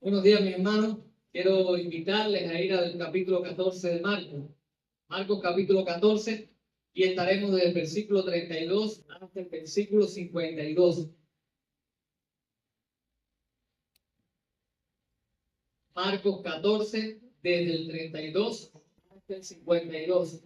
Buenos días, mis hermanos. Quiero invitarles a ir al capítulo 14 de Marcos. Marcos capítulo 14 y estaremos desde el versículo 32 hasta el versículo 52. Marcos 14, desde el 32 hasta el 52.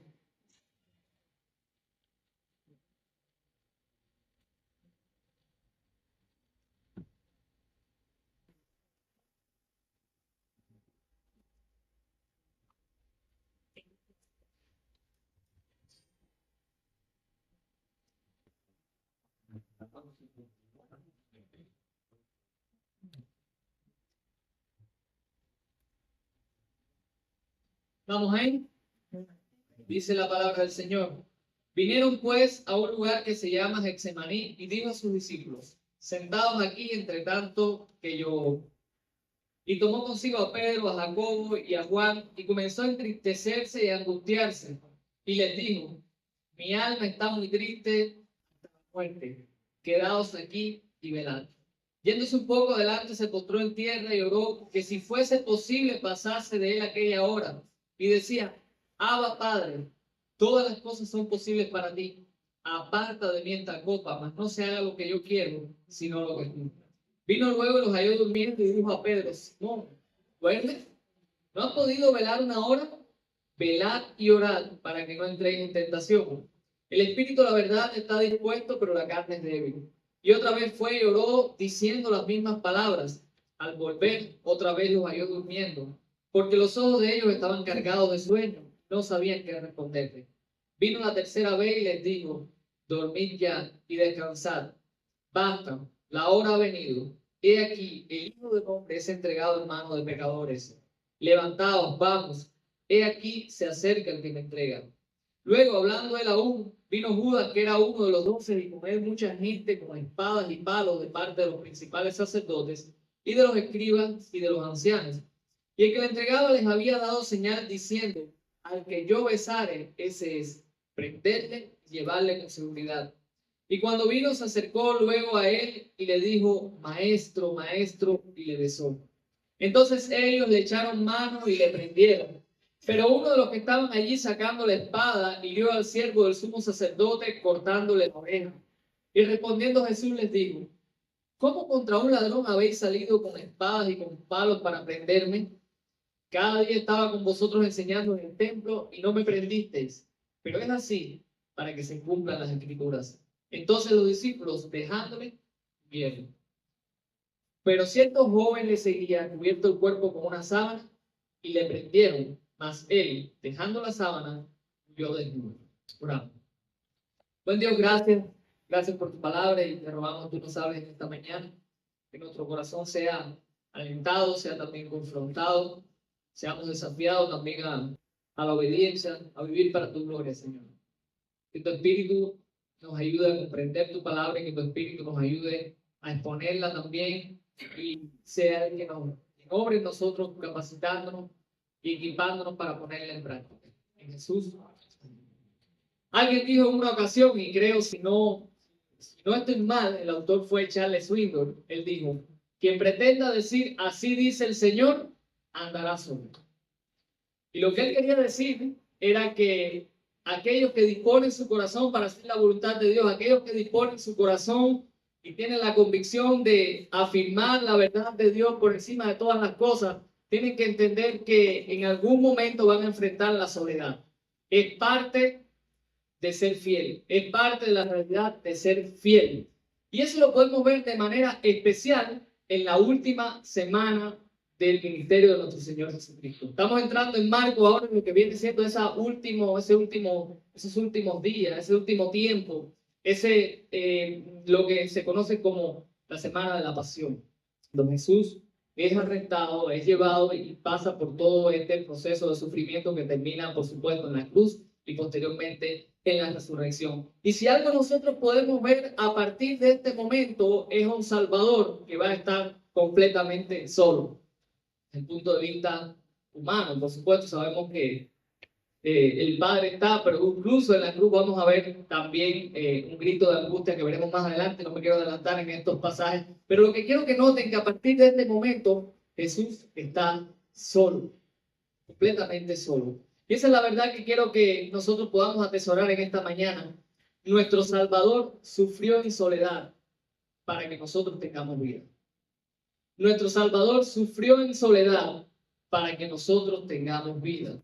¿Vamos ahí? Dice la palabra del Señor. Vinieron pues a un lugar que se llama Getsemaní y dijo a sus discípulos: sentados aquí entre tanto que yo. Y tomó consigo a Pedro, a Jacobo y a Juan y comenzó a entristecerse y a angustiarse. Y les dijo: mi alma está muy triste hasta la muerte. Quedaos aquí y velad. Yéndose un poco adelante, se postró en tierra y oró que si fuese posible pasase de él aquella hora. Y decía: Abba, Padre, todas las cosas son posibles para ti. Aparta de mí esta copa, mas no se haga lo que yo quiero, sino lo que tú. Vino luego y los halló durmiendo y dijo a Pedro: Simón, ¿duermes? ¿No has podido velar una hora? Velad y orad para que no entréis en tentación. El espíritu, la verdad, está dispuesto, pero la carne es débil. Y otra vez fue y oró diciendo las mismas palabras. Al volver, otra vez los halló durmiendo, porque los ojos de ellos estaban cargados de sueño, no sabían qué responderle. Vino la tercera vez y les dijo: dormid ya y descansad. Basta, la hora ha venido. He aquí, el Hijo del Hombre es entregado en manos de pecadores. Levantaos, vamos. He aquí, se acerca el que me entrega. Luego, hablando él aún, vino Judas, que era uno de los 12, y con él mucha gente con espadas y palos de parte de los principales sacerdotes y de los escribas y de los ancianos. Y el que le entregaba les había dado señal diciendo: al que yo besare, ese es. Prenderle y llevarle con seguridad. Y cuando vino, se acercó luego a él y le dijo: maestro, maestro, y le besó. Entonces ellos le echaron mano y le prendieron. Pero uno de los que estaban allí sacando la espada hirió al siervo del sumo sacerdote, cortándole la oreja. Y respondiendo Jesús les dijo: ¿cómo contra un ladrón habéis salido con espadas y con palos para prenderme? Cada día estaba con vosotros enseñando en el templo y no me prendisteis. Pero es así para que se cumplan las escrituras. Entonces los discípulos, dejándole, vieron. Pero cierto joven le seguía, cubierto el cuerpo con una sábana, y le prendieron. Mas él, dejando la sábana, huyó desnudo. Oramos. Buen Dios, gracias. Gracias por tu palabra y te rogamos, tú nos sabes en esta mañana, que nuestro corazón sea alentado, sea también confrontado, seamos desafiados también a la obediencia, a vivir para tu gloria, Señor. Que tu Espíritu nos ayude a comprender tu palabra y que tu Espíritu nos ayude a exponerla también y sea el que nos obre en nosotros, capacitándonos y equipándonos para ponerla en práctica. En Jesús. Alguien dijo en una ocasión, y creo si no estoy mal, el autor fue Charles Swindoll. Él dijo: quien pretenda decir así dice el Señor, andará solo. Y lo que él quería decir era que aquellos que disponen su corazón para hacer la voluntad de Dios, aquellos que disponen su corazón y tienen la convicción de afirmar la verdad de Dios por encima de todas las cosas, tienen que entender que en algún momento van a enfrentar la soledad. Es parte de ser fiel, es parte de la realidad de ser fiel. Y eso lo podemos ver de manera especial en la última semana del ministerio de nuestro Señor Jesucristo. Estamos entrando en Marcos ahora en lo que viene siendo esos últimos días, ese último tiempo, lo que se conoce como la semana de la pasión, donde Jesús es arrestado, es llevado y pasa por todo este proceso de sufrimiento que termina, por supuesto, en la cruz y posteriormente en la resurrección. Y si algo nosotros podemos ver a partir de este momento es un Salvador que va a estar completamente solo. Desde el punto de vista humano, por supuesto, sabemos que el Padre está, pero incluso en la cruz vamos a ver también un grito de angustia que veremos más adelante. No me quiero adelantar en estos pasajes, pero lo que quiero que noten que a partir de este momento Jesús está solo, completamente solo. Y esa es la verdad que quiero que nosotros podamos atesorar en esta mañana. Nuestro Salvador sufrió en soledad para que nosotros tengamos vida. Nuestro Salvador sufrió en soledad para que nosotros tengamos vida.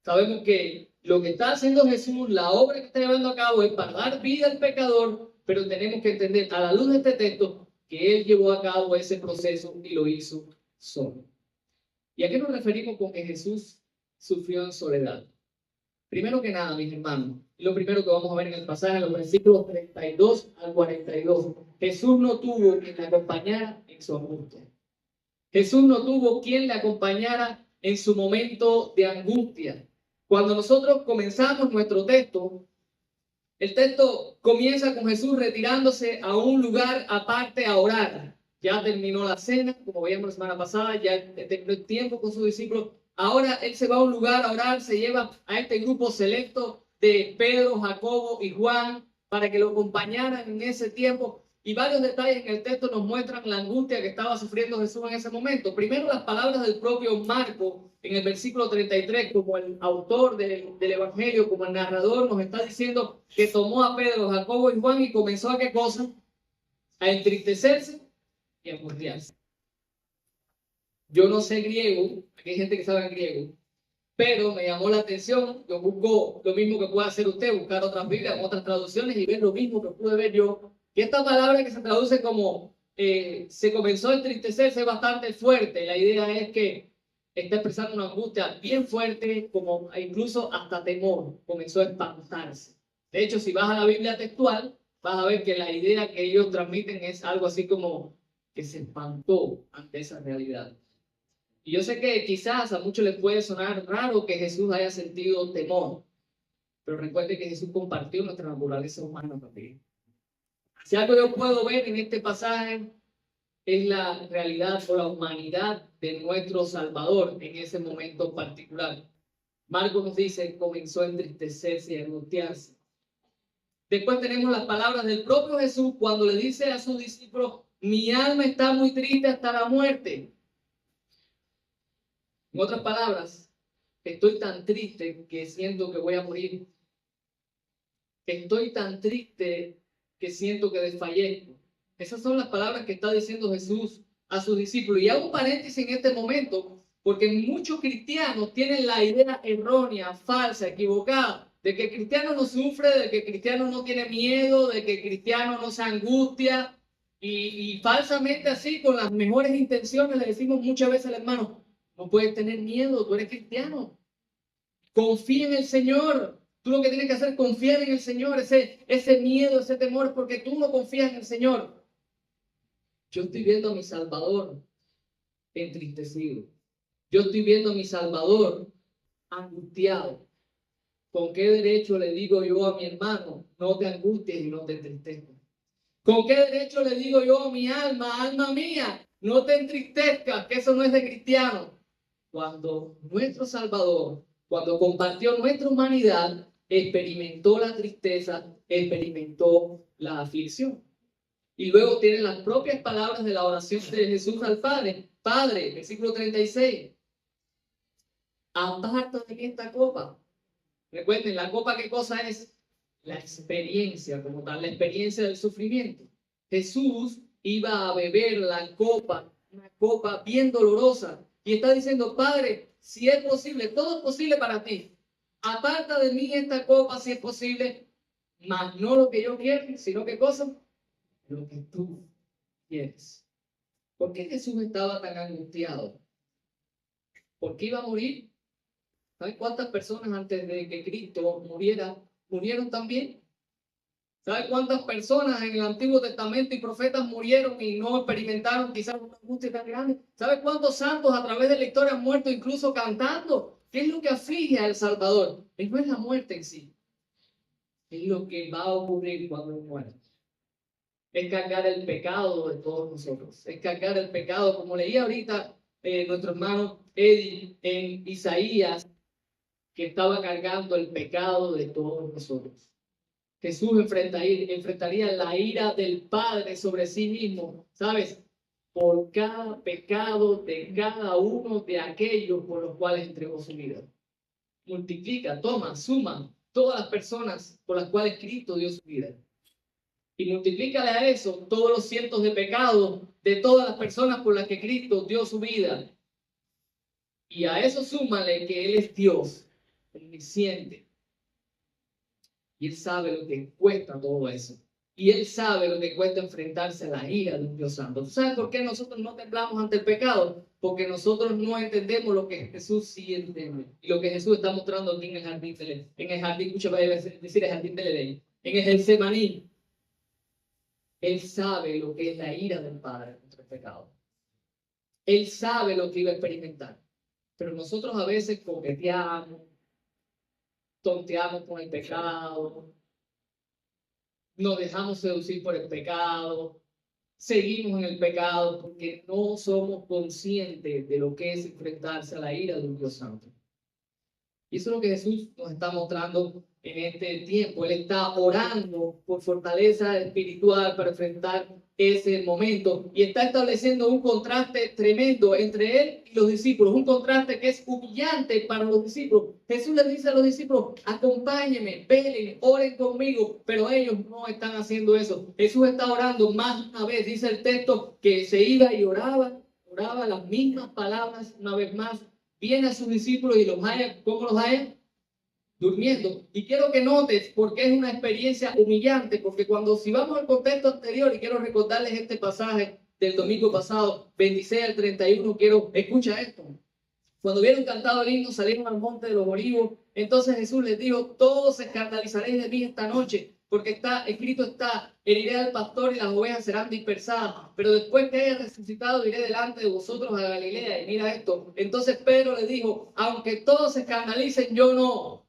Sabemos que lo que está haciendo Jesús, la obra que está llevando a cabo es para dar vida al pecador, pero tenemos que entender a la luz de este texto que Él llevó a cabo ese proceso y lo hizo solo. ¿Y a qué nos referimos con que Jesús sufrió en soledad? Primero que nada, mis hermanos, lo primero que vamos a ver en el pasaje, en los versículos 32 al 42, Jesús no tuvo quien le acompañara en su angustia. Jesús no tuvo quien le acompañara en su momento de angustia. Cuando nosotros comenzamos nuestro texto, el texto comienza con Jesús retirándose a un lugar aparte a orar. Ya terminó la cena, como veíamos la semana pasada, ya terminó el tiempo con sus discípulos. Ahora Él se va a un lugar a orar, se lleva a este grupo selecto de Pedro, Jacobo y Juan para que lo acompañaran en ese tiempo. Y varios detalles en el texto nos muestran la angustia que estaba sufriendo Jesús en ese momento. Primero, las palabras del propio Marco en el versículo 33, como el autor del Evangelio, como el narrador, nos está diciendo que tomó a Pedro, Jacobo y Juan y comenzó a ¿qué cosa? A entristecerse y a angustiarse. Yo no sé griego, aquí hay gente que sabe griego, pero me llamó la atención. Yo busco lo mismo que puede hacer usted, buscar otras Biblias, otras traducciones y ver lo mismo que pude ver yo. Y esta palabra que se traduce como se comenzó a entristecerse es bastante fuerte. La idea es que está expresando una angustia bien fuerte, como incluso hasta temor. Comenzó a espantarse. De hecho, si vas a la Biblia textual, vas a ver que la idea que ellos transmiten es algo así como que se espantó ante esa realidad. Y yo sé que quizás a muchos les puede sonar raro que Jesús haya sentido temor, pero recuerde que Jesús compartió nuestra naturaleza humana también. Si algo yo puedo ver en este pasaje es la realidad o la humanidad de nuestro Salvador en ese momento particular. Marcos nos dice, comenzó a entristecerse y a angustiarse. Después tenemos las palabras del propio Jesús cuando le dice a sus discípulos, mi alma está muy triste hasta la muerte. En otras palabras, estoy tan triste que siento que voy a morir. Estoy tan triste que siento que desfallezco. Esas son las palabras que está diciendo Jesús a sus discípulos. Y hago un paréntesis en este momento, porque muchos cristianos tienen la idea errónea, falsa, equivocada, de que el cristiano no sufre, de que el cristiano no tiene miedo, de que el cristiano no se angustia. Y falsamente así, con las mejores intenciones, le decimos muchas veces al hermano, no puedes tener miedo, tú eres cristiano. Confía en el Señor. Tú lo que tienes que hacer es confiar en el Señor. Ese miedo, ese temor es porque tú no confías en el Señor. Yo estoy viendo a mi Salvador entristecido. Yo estoy viendo a mi Salvador angustiado. ¿Con qué derecho le digo yo a mi hermano, no te angusties y no te entristezcas? ¿Con qué derecho le digo yo a mi alma, alma mía, no te entristezcas, que eso no es de cristiano? Cuando nuestro Salvador, cuando compartió nuestra humanidad, experimentó la tristeza, experimentó la aflicción. Y luego tienen las propias palabras de la oración de Jesús al Padre. Padre, versículo 36. Aparta de mí esta copa. Recuerden, la copa, ¿qué cosa es? La experiencia como tal, la experiencia del sufrimiento. Jesús iba a beber la copa, una copa bien dolorosa. Y está diciendo, Padre, si es posible, todo es posible para ti. Aparta de mí esta copa si es posible, mas no lo que yo quiero, sino ¿qué cosa? Lo que tú quieres. ¿Por qué Jesús estaba tan angustiado? ¿Por qué iba a morir? ¿Sabes cuántas personas antes de que Cristo muriera, murieron también? ¿Sabes cuántas personas en el Antiguo Testamento y profetas murieron y no experimentaron quizás una angustia tan grande? ¿Sabes cuántos santos a través de la historia han muerto incluso cantando? ¿Qué es lo que aflige al Salvador? No es la muerte en sí. Es lo que va a ocurrir cuando Él muera. Es cargar el pecado de todos nosotros. Es cargar el pecado, como leía ahorita nuestro hermano Eddie en Isaías, que estaba cargando el pecado de todos nosotros. Jesús enfrentaría la ira del Padre sobre sí mismo. ¿Sabes? por cada pecado de cada uno de aquellos por los cuales entregó su vida. Multiplica, toma, suma todas las personas por las cuales Cristo dio su vida. Y multiplícale a eso todos los cientos de pecados de todas las personas por las que Cristo dio su vida. Y a eso súmale que Él es Dios, omnisciente. Y Él sabe lo que cuesta todo eso. Y Él sabe lo que cuesta enfrentarse a la ira de un Dios santo. ¿Tú sabes por qué nosotros no temblamos ante el pecado? Porque nosotros no entendemos lo que Jesús sí entiende. Y lo que Jesús está mostrando aquí en el jardín del Edén. En el jardín, escucha, decir el jardín del Edén. En el Getsemaní. Él sabe lo que es la ira del Padre contra el pecado. Él sabe lo que iba a experimentar. Pero nosotros a veces coqueteamos, tonteamos con el pecado, nos dejamos seducir por el pecado, seguimos en el pecado porque no somos conscientes de lo que es enfrentarse a la ira de un Dios santo. Y eso es lo que Jesús nos está mostrando en este tiempo. Él está orando por fortaleza espiritual para enfrentar ese momento y está estableciendo un contraste tremendo entre él y los discípulos, un contraste que es humillante para los discípulos. Jesús les dice a los discípulos: acompáñenme, velen, oren conmigo, pero ellos no están haciendo eso. Jesús está orando más una vez, dice el texto, que se iba y oraba las mismas palabras una vez más. Viene a sus discípulos y los halla, ¿cómo los halla? Durmiendo. Y quiero que notes, porque es una experiencia humillante, porque si vamos al contexto anterior, y quiero recordarles este pasaje del domingo pasado, 26 al 31, escucha esto. Cuando vieron cantado el himno, salieron al monte de los olivos. Entonces Jesús les dijo: todos se escandalizaréis de mí esta noche, porque escrito está: heriré al pastor y las ovejas serán dispersadas. Pero después que haya resucitado, iré delante de vosotros a Galilea. Y mira esto. Entonces Pedro le dijo: aunque todos se escandalicen, yo no.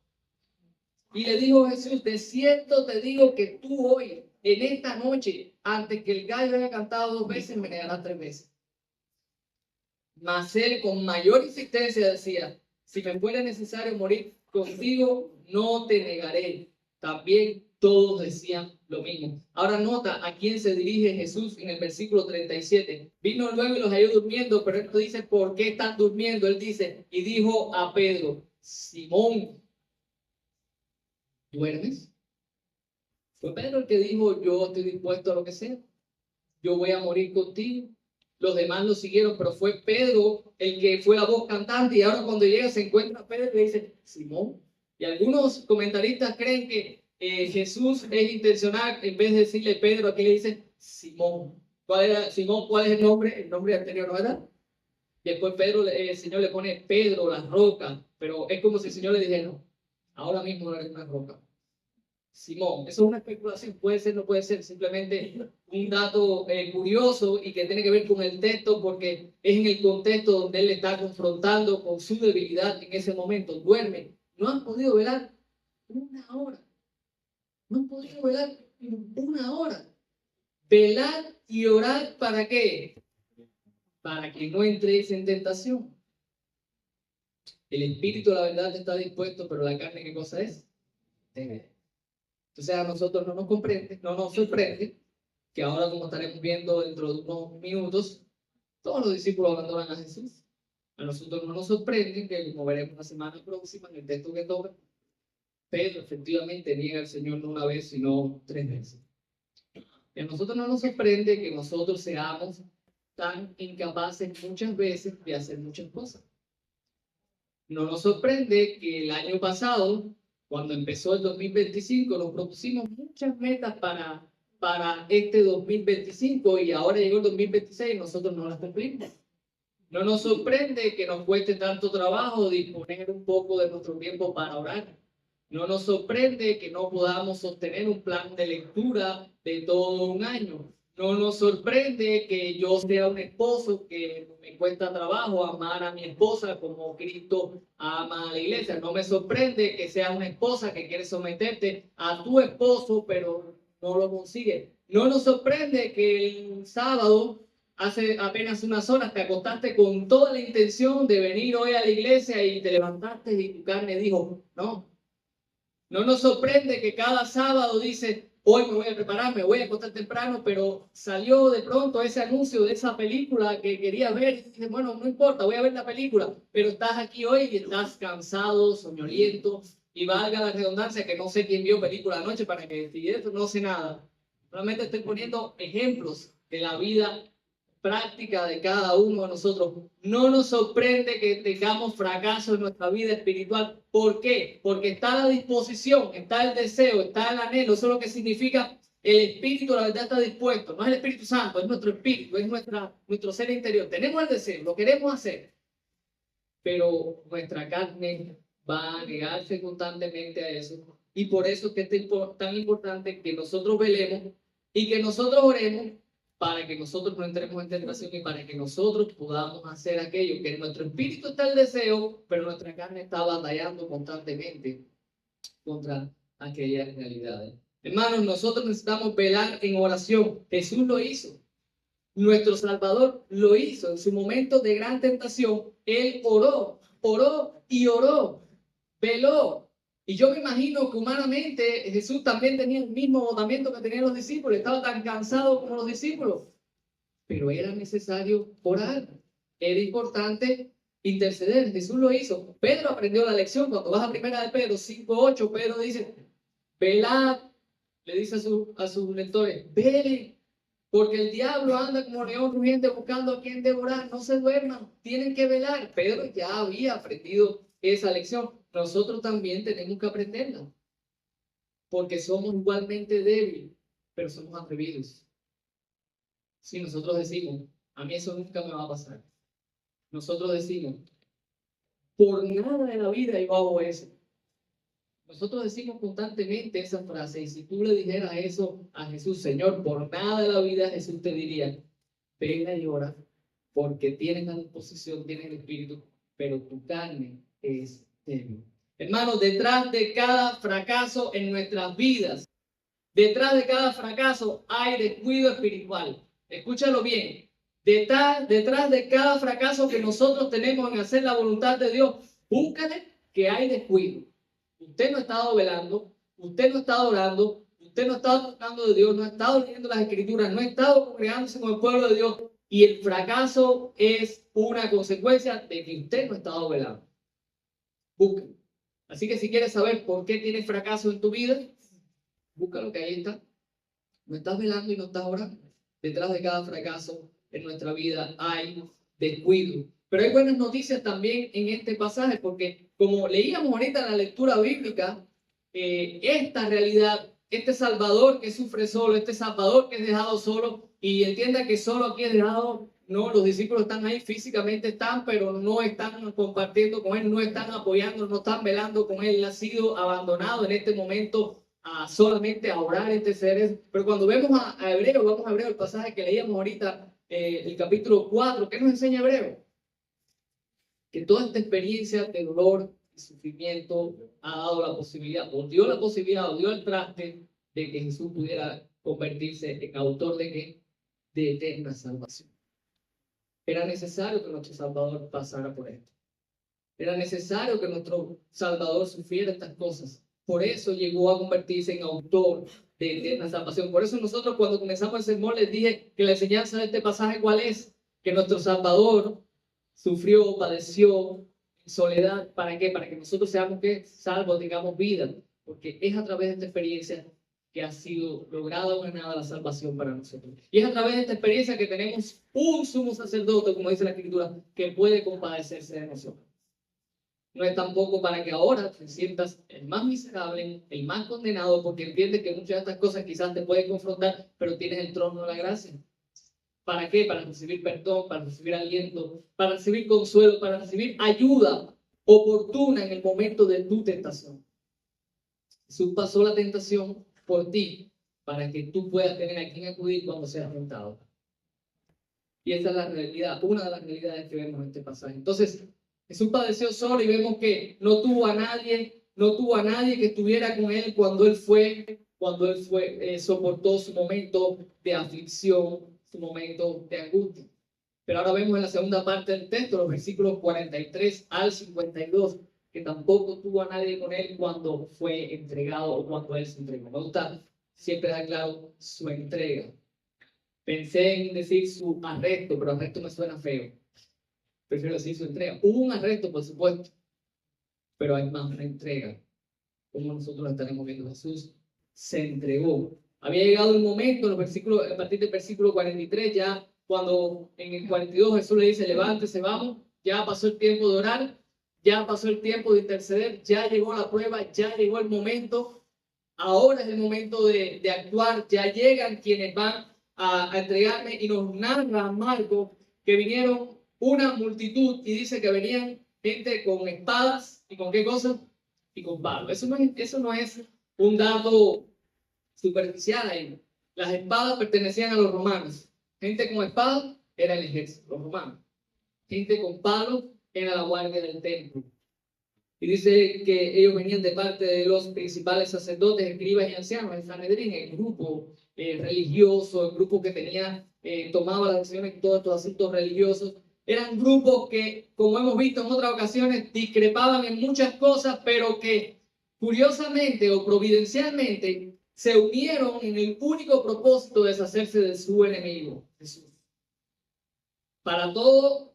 Y le dijo Jesús: de cierto te digo que tú hoy, en esta noche, antes que el gallo haya cantado 2 veces, me negarás 3 veces. Mas él con mayor insistencia decía: si me fuera necesario morir contigo, no te negaré. También todos decían lo mismo. Ahora nota a quién se dirige Jesús en el versículo 37. Vino luego y los halló durmiendo, pero él no dice por qué están durmiendo. Él dice: y dijo a Pedro: Simón, ¿duermes? Fue Pedro el que dijo: yo estoy dispuesto a lo que sea. Yo voy a morir contigo. Los demás lo siguieron, pero fue Pedro el que fue la voz cantante. Y ahora cuando llega se encuentra a Pedro y le dice: Simón. Y algunos comentaristas creen que Jesús es intencional, en vez de decirle Pedro, aquí le dice Simón. Simón, ¿cuál es el nombre? El nombre anterior, ¿no era? Y después Pedro, el Señor le pone Pedro, la roca. Pero es como si el Señor le dijera: no, ahora mismo no eres una roca. Simón, eso es una especulación, puede ser, no puede ser, simplemente un dato curioso y que tiene que ver con el texto, porque es en el contexto donde él está confrontando con su debilidad en ese momento. Duerme. No han podido velar 1 hora. No han podido velar 1 hora. Velar y orar, ¿para qué? Para que no entréis en tentación. El espíritu, la verdad, está dispuesto, pero la carne, ¿qué cosa es? Entonces a nosotros no nos sorprende que ahora, como estaremos viendo dentro de unos minutos, todos los discípulos abandonan a Jesús. A nosotros no nos sorprende que, como veremos la semana próxima en el texto que toca, Pedro efectivamente niega al Señor no 1 vez, sino 3 veces. Y a nosotros no nos sorprende que nosotros seamos tan incapaces muchas veces de hacer muchas cosas. No nos sorprende que el año pasado, cuando empezó el 2025, nos propusimos muchas metas para este 2025 y ahora llegó el 2026 y nosotros no las cumplimos. No nos sorprende que nos cueste tanto trabajo disponer un poco de nuestro tiempo para orar. No nos sorprende que no podamos sostener un plan de lectura de todo un año. No nos sorprende que yo sea un esposo que me cuesta trabajo amar a mi esposa como Cristo ama a la iglesia. No me sorprende que sea una esposa que quiere someterte a tu esposo, pero no lo consigue. No nos sorprende que el sábado, hace apenas unas horas, te acostaste con toda la intención de venir hoy a la iglesia y te levantaste y tu carne dijo, no. No nos sorprende que cada sábado dices, hoy me voy a preparar, me voy a acostar temprano, pero salió de pronto ese anuncio de esa película que quería ver, y dije, bueno, no importa, voy a ver la película, pero estás aquí hoy y estás cansado, soñoliento, y valga la redundancia que no sé quién vio película anoche para que decida esto, no sé nada. Solamente estoy poniendo ejemplos de la vida práctica de cada uno de nosotros. No nos sorprende que tengamos fracaso en nuestra vida espiritual. ¿Por qué? Porque está a la disposición, está el deseo, está el anhelo. Eso es lo que significa el espíritu, la verdad está dispuesto. No es el Espíritu Santo, es nuestro espíritu, es nuestro ser interior. Tenemos el deseo, lo queremos hacer, pero nuestra carne va a negarse constantemente a eso. Y por eso es que es tan importante que nosotros velemos y que nosotros oremos para que nosotros no entremos en tentación y para que nosotros podamos hacer aquello que en nuestro espíritu está el deseo, pero nuestra carne está batallando constantemente contra aquellas realidades. Hermanos, nosotros necesitamos velar en oración. Jesús lo hizo. Nuestro Salvador lo hizo en su momento de gran tentación. Él oró, oró y oró, veló. Y yo me imagino que humanamente Jesús también tenía el mismo agotamiento que tenían los discípulos. Estaba tan cansado como los discípulos. Pero era necesario orar. Era importante interceder. Jesús lo hizo. Pedro aprendió la lección. Cuando vas a primera de Pedro 5:8, Pedro dice, velad, le dice a sus lectores, velen, porque el diablo anda como león rugiente buscando a quien devorar. No se duerman, tienen que velar. Pedro ya había aprendido esa lección. Nosotros también tenemos que aprenderla, porque somos igualmente débiles, pero somos atrevidos. Si nosotros decimos, a mí eso nunca me va a pasar. Nosotros decimos, por nada de la vida yo hago eso. Nosotros decimos constantemente esa frase, y si tú le dijeras eso a Jesús, Señor, por nada de la vida, Jesús te diría, ven y ora, porque tienes la disposición, tienes el espíritu, pero tu carne es débil. Hermanos, detrás de cada fracaso en nuestras vidas, detrás de cada fracaso hay descuido espiritual. Escúchalo bien. Detrás de cada fracaso que nosotros tenemos en hacer la voluntad de Dios, búscale que hay descuido. Usted no ha estado velando, usted no ha estado orando, usted no ha estado buscando de Dios, no ha estado leyendo las escrituras, no ha estado congregándose con el pueblo de Dios, y el fracaso es una consecuencia de que usted no ha estado velando. Búsquelo. Así que si quieres saber por qué tienes fracaso en tu vida, búscalo, que ahí está. No estás velando y no estás orando. Detrás de cada fracaso en nuestra vida hay descuido. Pero hay buenas noticias también en este pasaje, porque como leíamos ahorita en la lectura bíblica, esta realidad, este Salvador que sufre solo, este Salvador que es dejado solo, y entienda que solo aquí es dejado, no, los discípulos están ahí, físicamente están, pero no están compartiendo con Él, no están apoyando, no están velando con Él, Él ha sido abandonado en este momento solamente a orar entre seres. Pero cuando vemos a Hebreo, vamos a Hebreo, el pasaje que leíamos ahorita, el capítulo 4, ¿qué nos enseña Hebreo? Que toda esta experiencia de dolor y sufrimiento ha dado la posibilidad, o dio la posibilidad, o dio el traste de que Jesús pudiera convertirse en autor de ¿qué? De eterna salvación. Era necesario que nuestro Salvador pasara por esto. Era necesario que nuestro Salvador sufriera estas cosas. Por eso llegó a convertirse en autor de eterna salvación. Por eso nosotros cuando comenzamos el sermón les dije que la enseñanza de este pasaje, ¿cuál es? Que nuestro Salvador sufrió, padeció en soledad. ¿Para qué? Para que nosotros seamos ¿qué? Salvos, tengamos vida. Porque es a través de esta experiencia que ha sido lograda o ganada la salvación para nosotros. Y es a través de esta experiencia que tenemos un sumo sacerdote, como dice la Escritura, que puede compadecerse de nosotros. No es tampoco para que ahora te sientas el más miserable, el más condenado, porque entiendes que muchas de estas cosas quizás te pueden confrontar, pero tienes el trono de la gracia. ¿Para qué? Para recibir perdón, para recibir aliento, para recibir consuelo, para recibir ayuda oportuna en el momento de tu tentación. Jesús pasó la tentación por ti, para que tú puedas tener a quien acudir cuando seas tentado. Y esa es la realidad, una de las realidades que vemos en este pasaje. Entonces, Jesús padeció solo y vemos que no tuvo a nadie que estuviera con él cuando él soportó su momento de aflicción, su momento de angustia. Pero ahora vemos en la segunda parte del texto, los versículos 43 al 52, que tampoco tuvo a nadie con él cuando fue entregado o cuando él se entregó. Me gusta siempre da claro su entrega. Pensé en decir su arresto, pero arresto me suena feo. Prefiero decir su entrega. Hubo un arresto, por supuesto, pero hay más una entrega. Como nosotros la estaremos viendo, Jesús se entregó. Había llegado un momento, en los versículos, a partir del versículo 43, ya cuando en el 42 Jesús le dice, levántese, vamos, ya pasó el tiempo de orar, ya pasó el tiempo de interceder, ya llegó la prueba, ya llegó el momento, ahora es el momento de actuar, ya llegan quienes van a entregarme, y nos narra Marco que vinieron una multitud, y dice que venían gente con espadas y con qué cosas, y con palos. Eso no es un dato superficial ahí. Las espadas pertenecían a los romanos. Gente con espadas era el ejército, los romanos. Gente con palos era la guardia del templo. Y dice que ellos venían de parte de los principales sacerdotes, escribas y ancianos, el Sanedrín, el grupo religioso, el grupo que tenía, tomaba las decisiones en todos estos asuntos religiosos. Eran grupos que, como hemos visto en otras ocasiones, discrepaban en muchas cosas, pero que curiosamente o providencialmente se unieron en el único propósito de deshacerse de su enemigo, Jesús. Para todo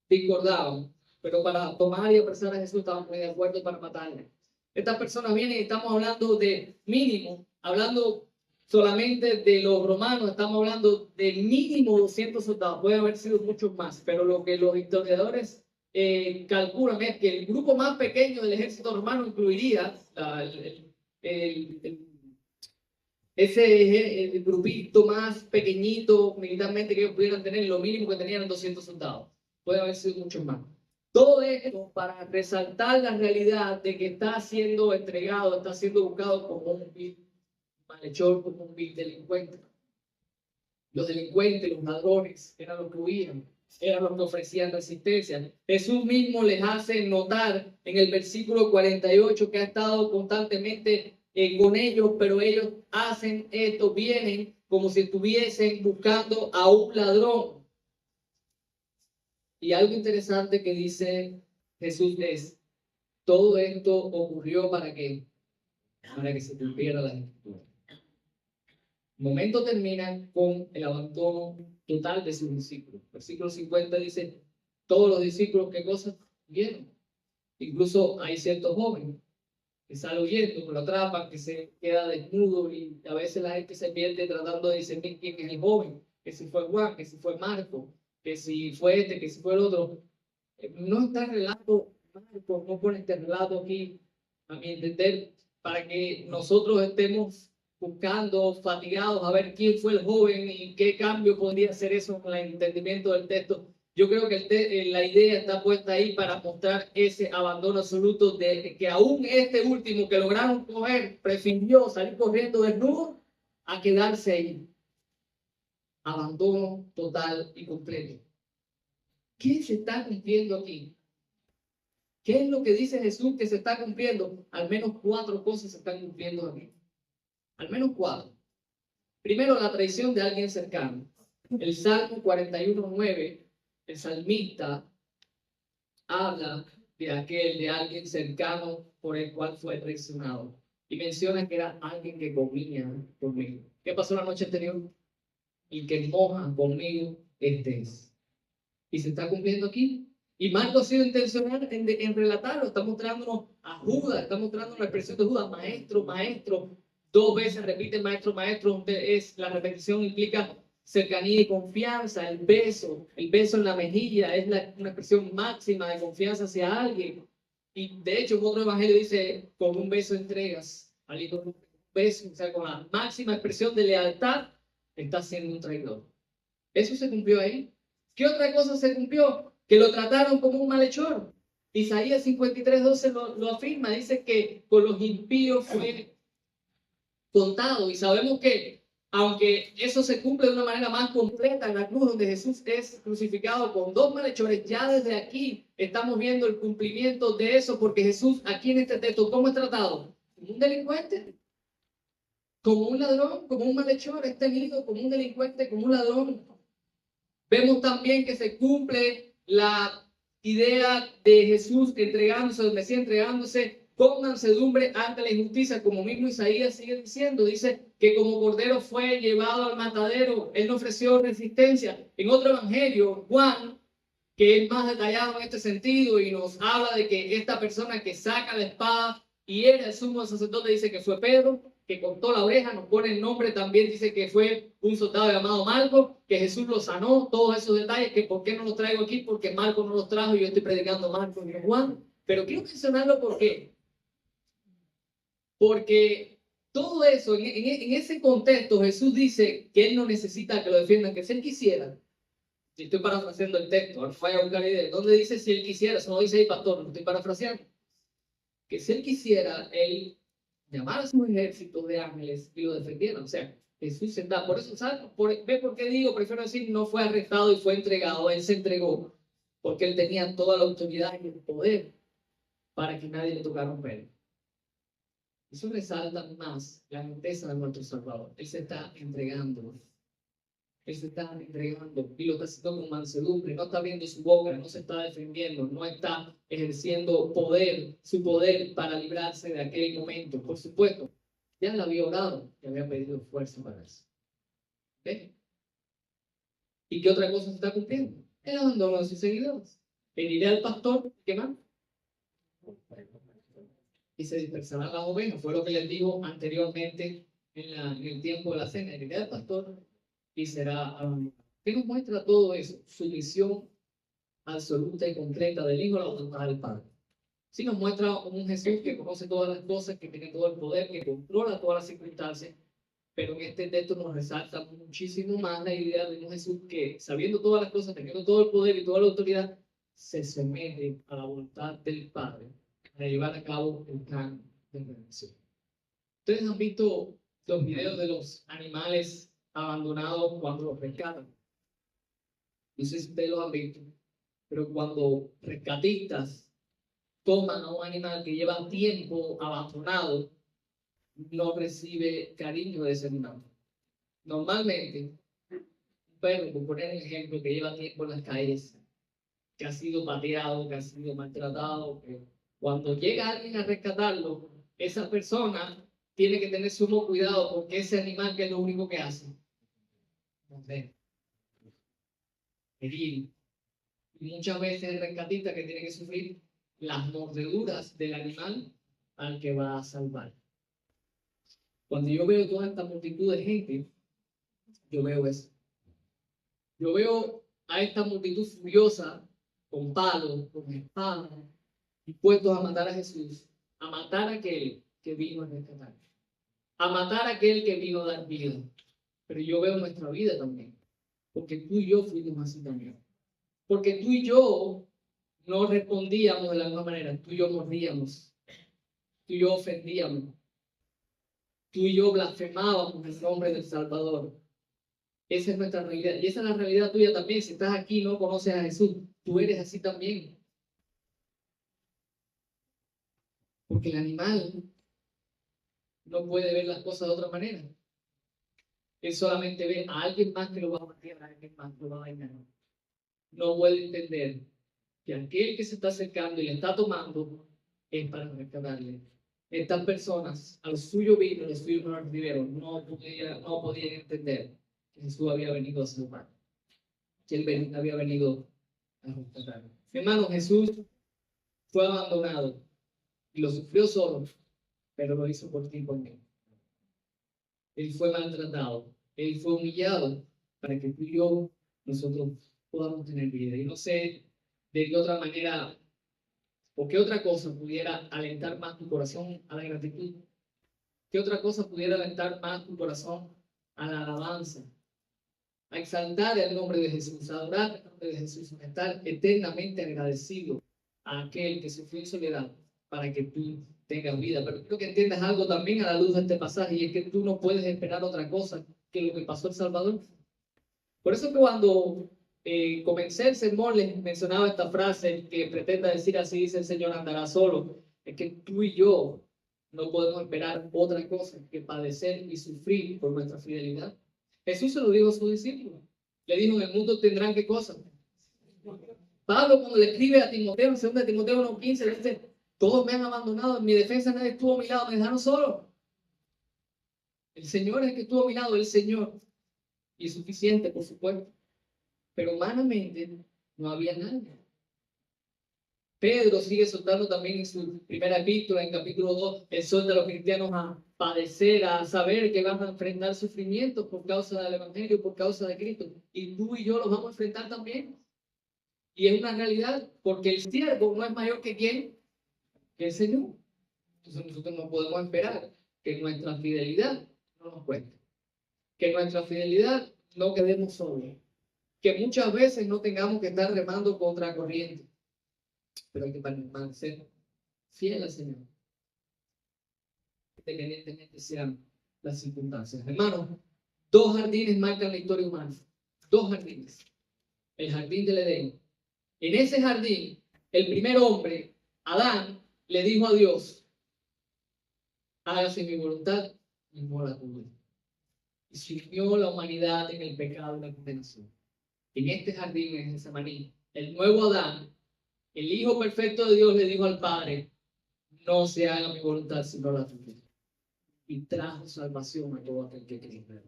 discordaban, pero para tomar y apresar a Jesús estaban muy de acuerdo para matarle. Estas personas vienen y estamos hablando de mínimo, hablando solamente de los romanos, estamos hablando de mínimo 200 soldados, puede haber sido muchos más, pero lo que los historiadores calculan es que el grupo más pequeño del ejército romano incluiría ese el grupito más pequeñito militarmente que ellos pudieran tener, lo mínimo que tenían 200 soldados. Puede haber sido mucho más. Todo esto para resaltar la realidad de que está siendo entregado, está siendo buscado como un vil malhechor, como un vil delincuente. Los delincuentes, los ladrones, eran los que huían, eran los que ofrecían resistencia. Jesús mismo les hace notar en el versículo 48 que ha estado constantemente con ellos, pero ellos hacen esto, vienen como si estuviesen buscando a un ladrón. Y algo interesante que dice Jesús es, todo esto ocurrió para que se cumpliera la escritura. El momento termina con el abandono total de sus discípulos. Versículo 50 dice, todos los discípulos, ¿qué cosas vieron? Incluso hay ciertos jóvenes que sale huyendo, que lo atrapan, que se queda desnudo, y a veces la gente se pierde tratando de discernir quién es el joven, que si fue Juan, que si fue Marco, que si fue este, que si fue el otro. No está el relato, Marco no pone este relato aquí, a mi entender, para que nosotros estemos buscando, fatigados, a ver quién fue el joven y qué cambio podría hacer eso con el entendimiento del texto. Yo creo que la idea está puesta ahí para mostrar ese abandono absoluto de que aún este último que lograron coger prefirió salir corriendo desnudo a quedarse ahí. Abandono total y completo. ¿Qué se está cumpliendo aquí? ¿Qué es lo que dice Jesús que se está cumpliendo? Al menos 4 cosas se están cumpliendo aquí. Al menos 4. Primero, la traición de alguien cercano. El Salmo 41:9, el salmista habla de alguien cercano por el cual fue traicionado. Y menciona que era alguien que comía conmigo. ¿Qué pasó la noche anterior? El que moja conmigo, este es. Y se está cumpliendo aquí. Y Marco ha sido intencional en relatarlo. Está mostrándonos a Judas, está mostrando la expresión de Judas, maestro, maestro. 2 veces repite maestro, maestro. La repetición implica cercanía y confianza. El beso en la mejilla es una expresión máxima de confianza hacia alguien. Y de hecho, en otro evangelio dice, con un beso entregas. Alguien con un beso, o sea, con la máxima expresión de lealtad, está siendo un traidor. Eso se cumplió ahí. ¿Qué otra cosa se cumplió? Que lo trataron como un malhechor. Isaías 53:12 lo afirma. Dice que con los impíos fue contado. Y sabemos que, aunque eso se cumple de una manera más completa en la cruz, donde Jesús es crucificado con 2 malhechores, ya desde aquí estamos viendo el cumplimiento de eso, porque Jesús aquí en este texto, ¿cómo es tratado? Como un delincuente, como un ladrón, como un malhechor, es tenido como un delincuente, como un ladrón. Vemos también que se cumple la idea de Jesús entregándose, del Mesías entregándose con mansedumbre ante la injusticia, como mismo Isaías sigue diciendo, dice que como cordero fue llevado al matadero, él no ofreció resistencia. En otro evangelio, Juan, que es más detallado en este sentido y nos habla de que esta persona que saca la espada y era el sumo sacerdote, dice que fue Pedro, que cortó la oreja, nos pone el nombre, también dice que fue un soldado llamado Marco, que Jesús lo sanó, todos esos detalles, que por qué no los traigo aquí, porque Marco no los trajo y yo estoy predicando Marco y no Juan, pero quiero mencionarlo porque todo eso, en ese contexto, Jesús dice que él no necesita que lo defiendan, que si él quisiera, si estoy parafraseando el texto, vaya a buscar idea, ¿dónde dice si él quisiera? Eso no dice ahí, pastor, no estoy parafraseando. Que si él quisiera, él llamara a su ejército de ángeles y lo defendiera. O sea, Jesús se da. Por eso, ¿sabes? ¿Ve por qué digo? Prefiero decir, no fue arrestado y fue entregado. Él se entregó porque él tenía toda la autoridad y el poder para que nadie le tocara un pelo. Eso resalta más la grandeza de nuestro Salvador. Él se está entregando. Él se está entregando y lo está haciendo con mansedumbre, no está viendo su boca, no se está defendiendo, no está ejerciendo poder, su poder para librarse de aquel momento. Por supuesto, ya le había orado, le había pedido fuerza para eso. ¿Ves? ¿Y qué otra cosa se está cumpliendo? El abandono de sus seguidores. Pediré al pastor, ¿qué más? Y se dispersarán las ovejas. Fue lo que les dijo anteriormente en el tiempo de la cena. Pediré al pastor y será abandonado. ¿Qué nos muestra todo eso? Sumisión absoluta y completa del Hijo a la voluntad del Padre. Sí nos muestra un Jesús que conoce todas las cosas, que tiene todo el poder, que controla todas las circunstancias, pero en este texto nos resalta muchísimo más la idea de un Jesús que, sabiendo todas las cosas, teniendo todo el poder y toda la autoridad, se somete a la voluntad del Padre para llevar a cabo el plan de redención. Ustedes han visto los videos de los animales abandonados cuando los rescatan. No sé si ustedes lo han visto, pero cuando rescatistas toman a un animal que lleva tiempo abandonado, no recibe cariño de ese animal. Normalmente, un perro, por poner un ejemplo, que lleva tiempo en las calles, que ha sido pateado, que ha sido maltratado, que cuando llega alguien a rescatarlo, esa persona tiene que tener sumo cuidado porque ese animal que es lo único que hace, herir. Y muchas veces el rescatista que tiene que sufrir las mordeduras del animal al que va a salvar. Cuando yo veo toda esta multitud de gente, yo veo eso. Yo veo a esta multitud furiosa, con palos, con espadas, dispuestos a matar a Jesús, a matar a aquel que vino a rescatar, a matar a aquel que vino a dar vida. Pero yo veo nuestra vida también, porque tú y yo fuimos así también. Porque tú y yo no respondíamos de la misma manera, tú y yo mordíamos, tú y yo ofendíamos, tú y yo blasfemábamos el nombre del Salvador. Esa es nuestra realidad. Y esa es la realidad tuya también. Si estás aquí y no conoces a Jesús, tú eres así también. Porque el animal no puede ver las cosas de otra manera. Él solamente ve a alguien más que lo va a matar, a alguien más que lo va a engañar. No puede entender que aquel que se está acercando y le está tomando es para rescatarle. Estas personas, a lo suyo vino, a lo suyo no lo recibieron. No podían entender que Jesús había venido a salvar, que él había venido a rescatar. Mi hermano, Jesús fue abandonado y lo sufrió solo, pero lo hizo por ti y por mí. Él fue maltratado, él fue humillado para que tú y yo, nosotros podamos tener vida. Y no sé de qué otra manera o qué otra cosa pudiera alentar más tu corazón a la gratitud. ¿Qué otra cosa pudiera alentar más tu corazón a la alabanza? A exaltar el nombre de Jesús, a adorar el nombre de Jesús, a estar eternamente agradecido a aquel que sufrió en soledad para que tú tengas vida. Pero quiero que entiendas algo también a la luz de este pasaje, y es que tú no puedes esperar otra cosa que lo que pasó el Salvador. Por eso que cuando comencé el sermón les mencionaba esta frase que pretenda decir así dice el Señor andará solo. Es que tú y yo no podemos esperar otra cosa que padecer y sufrir por nuestra fidelidad. Jesús se lo dijo a sus discípulos. Le dijo, en el mundo tendrán ¿qué cosa? Pablo cuando le escribe a Timoteo, en 2 Timoteo 1:15, dice, Todos me han abandonado, en mi defensa nadie estuvo a mi lado, me dejaron solo. El Señor es el que estuvo a mi lado, el Señor. Y es suficiente, por supuesto. Pero humanamente no había nadie. Pedro sigue soltando también en su primera epístola, en capítulo 2, exhorta a los cristianos a padecer, a saber que van a enfrentar sufrimientos por causa del Evangelio, por causa de Cristo. Y tú y yo los vamos a enfrentar también. Y es una realidad, porque el siervo no es mayor que quién, que el Señor. Entonces nosotros no podemos esperar que nuestra fidelidad no nos cueste. Que nuestra fidelidad no quedemos solos. Que muchas veces no tengamos que estar remando contra corriente. Pero hay que permanecer fiel al Señor, independientemente sean las circunstancias. Hermanos, dos jardines marcan la historia humana. Dos jardines. El jardín del Edén. En ese jardín, el primer hombre, Adán, le dijo a Dios: hágase mi voluntad y no la tuya. Y sumió la humanidad en el pecado y la condenación. En este jardín, en Getsemaní, el nuevo Adán, el Hijo perfecto de Dios, le dijo al Padre: no se haga mi voluntad sino la tuya. Y trajo salvación a todo aquel que cree.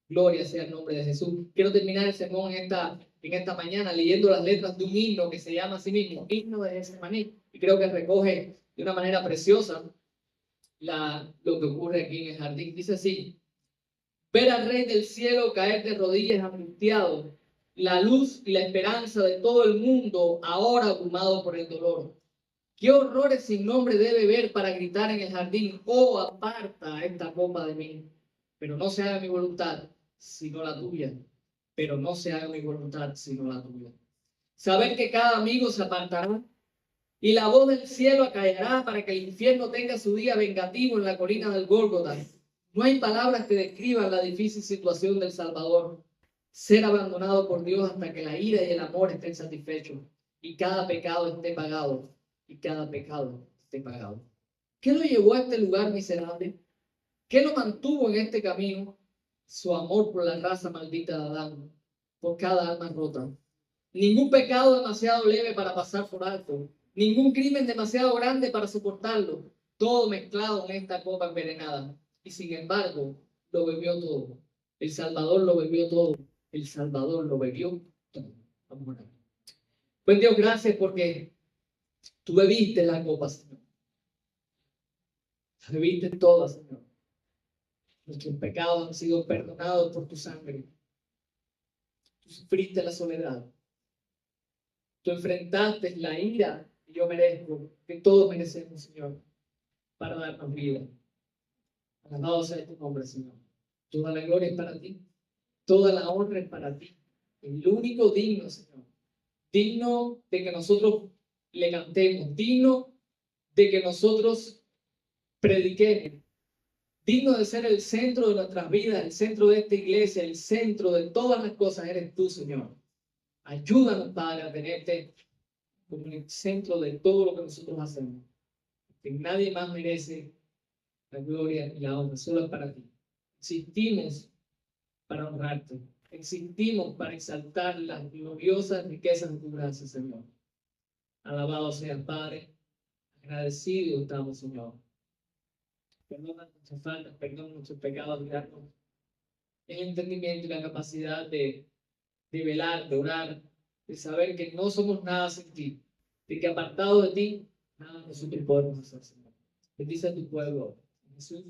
Gloria sea el nombre de Jesús. Quiero terminar el sermón en esta mañana leyendo las letras de un himno que se llama así mismo, Himno de Getsemaní. Y creo que recoge de una manera preciosa lo que ocurre aquí en el jardín. Dice así: ver al Rey del cielo caer de rodillas angustiado, la luz y la esperanza de todo el mundo ahora abrumado por el dolor. ¿Qué horrores sin nombre debe ver para gritar en el jardín: oh, aparta esta copa de mí? Pero no se haga mi voluntad, sino la tuya. Pero no se haga mi voluntad, sino la tuya. Saber que cada amigo se apartará y la voz del cielo acallará para que el infierno tenga su día vengativo en la colina del Gólgota. No hay palabras que describan la difícil situación del Salvador. Ser abandonado por Dios hasta que la ira y el amor estén satisfechos y cada pecado esté pagado. Y cada pecado esté pagado. ¿Qué lo llevó a este lugar miserable? ¿Qué lo mantuvo en este camino? Su amor por la raza maldita de Adán, por cada alma rota. Ningún pecado demasiado leve para pasar por alto, ningún crimen demasiado grande para soportarlo, todo mezclado en esta copa envenenada. Y sin embargo, lo bebió todo. El Salvador lo bebió todo. El Salvador lo bebió todo. Vamos a orar. Buen Dios, gracias porque tú bebiste la copa, Señor. La bebiste toda, Señor. Nuestros pecados han sido perdonados por tu sangre. Tú sufriste la soledad. Tú enfrentaste la ira que yo merezco, que todos merecemos, Señor, para darnos vida. Alabado sea tu nombre, Señor. Toda la gloria es para ti. Toda la honra es para ti. El único digno, Señor. Digno de que nosotros le cantemos. Digno de que nosotros prediquemos. Digno de ser el centro de nuestras vidas, el centro de esta iglesia, el centro de todas las cosas, eres tú, Señor. Ayúdanos, Padre, a tenerte como el centro de todo lo que nosotros hacemos. Que nadie más merece la gloria y la honra, solo es para ti. Existimos para honrarte. Existimos para exaltar las gloriosas riquezas de tu gracia, Señor. Alabado sea el Padre. Agradecido estamos, Señor. Perdona nuestras faltas, perdona nuestros pecados, darnos el entendimiento y la capacidad de velar, de orar, de saber que no somos nada sin ti, de que apartado de ti, nada nosotros podemos hacer, Señor. Bendice a tu pueblo, Jesús.